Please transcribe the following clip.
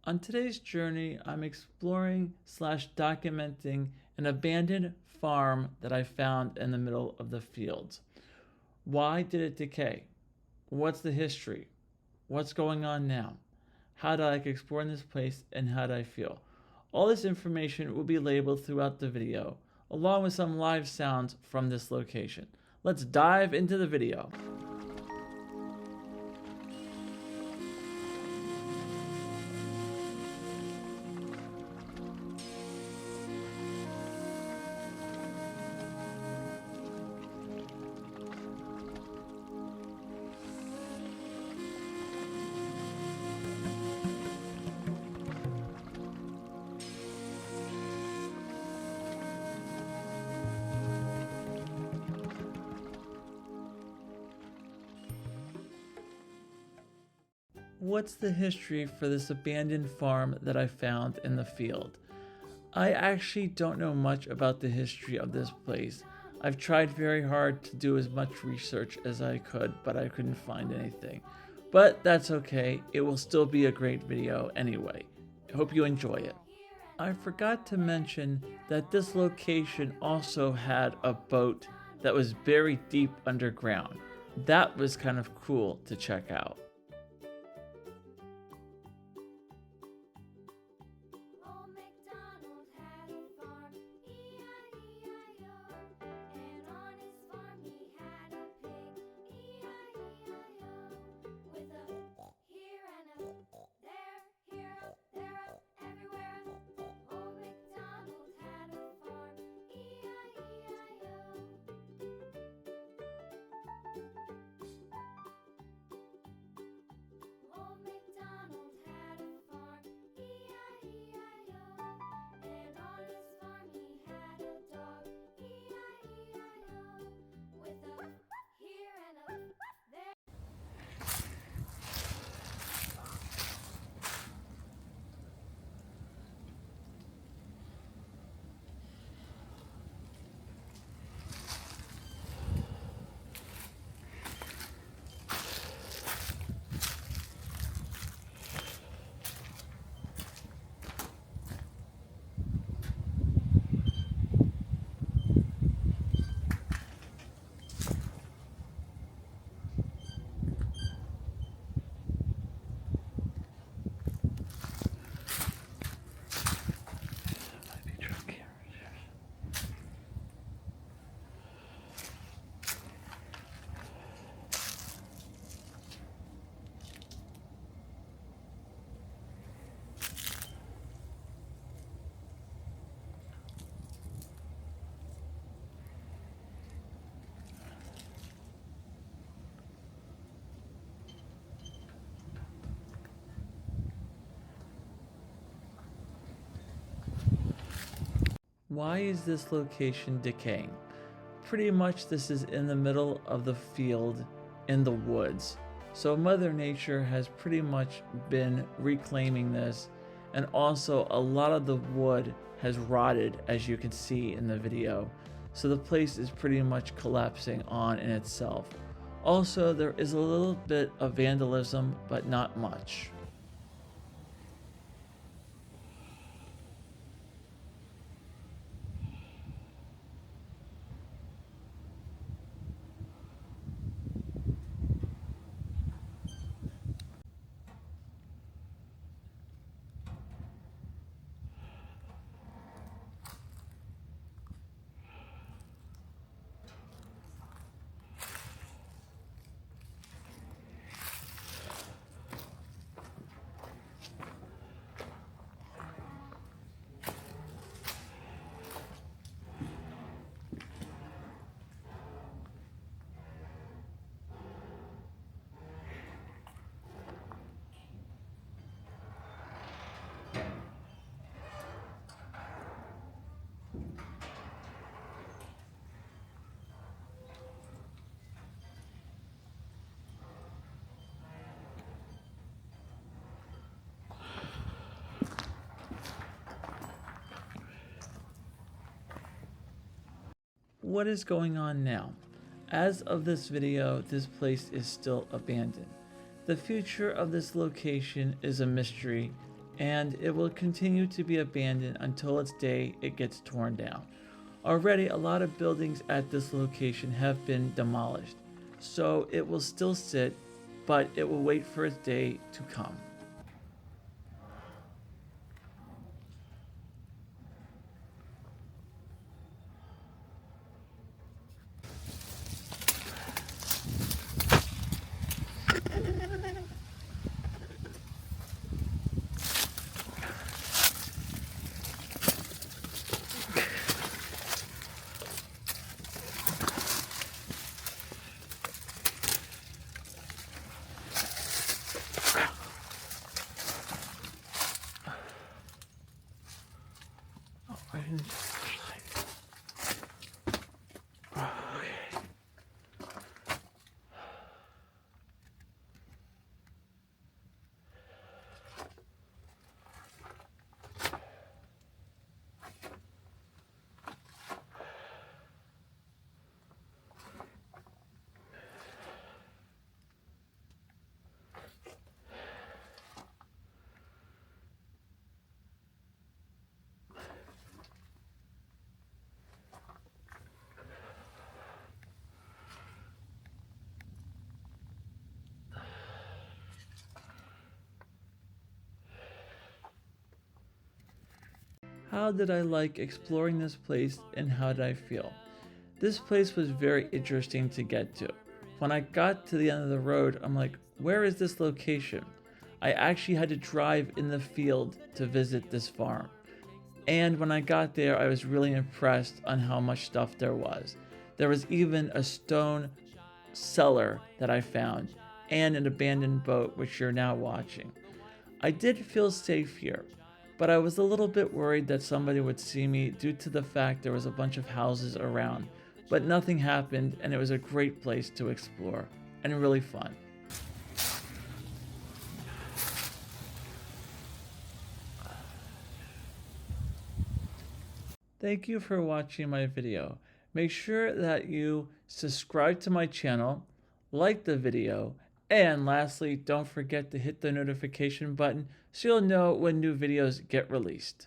On today's journey, I'm exploring slash documenting an abandoned farm that I found in the middle of the fields. Why did it decay? What's the history? What's going on now? How did I like exploring this place and how did I feel? All this information will be labeled throughout the video, along with some live sounds from this location. Let's dive into the video. What's the history for this abandoned farm that I found in the field? I actually don't know much about the history of this place. I've tried very hard to do as much research as I could, but I couldn't find anything. But that's okay, it will still be a great video anyway. I hope you enjoy it. I forgot to mention that this location also had a boat that was buried deep underground. That was kind of cool to check out. Why is this location decaying? Pretty much this is in the middle of the field in the woods. So Mother Nature has pretty much been reclaiming this, and also a lot of the wood has rotted, as you can see in the video. So the place is pretty much collapsing on in itself. Also, there is a little bit of vandalism, but not much. What is going on now? As of this video, this place is still abandoned. The future of this location is a mystery, and it will continue to be abandoned until its day it gets torn down. Already, a lot of buildings at this location have been demolished, so it will still sit, but it will wait for its day to come. How did I like exploring this place and how did I feel? This place was very interesting to get to. When I got to the end of the road, I'm like, where is this location? I actually had to drive in the field to visit this farm. And when I got there, I was really impressed on how much stuff there was. There was even a stone cellar that I found and an abandoned boat, which you're now watching. I did feel safe here, but I was a little bit worried that somebody would see me due to the fact there was a bunch of houses around. But nothing happened, and it was a great place to explore and really fun. Thank you for watching my video. Make sure that you subscribe to my channel, like the video, and lastly, don't forget to hit the notification button so you'll know when new videos get released.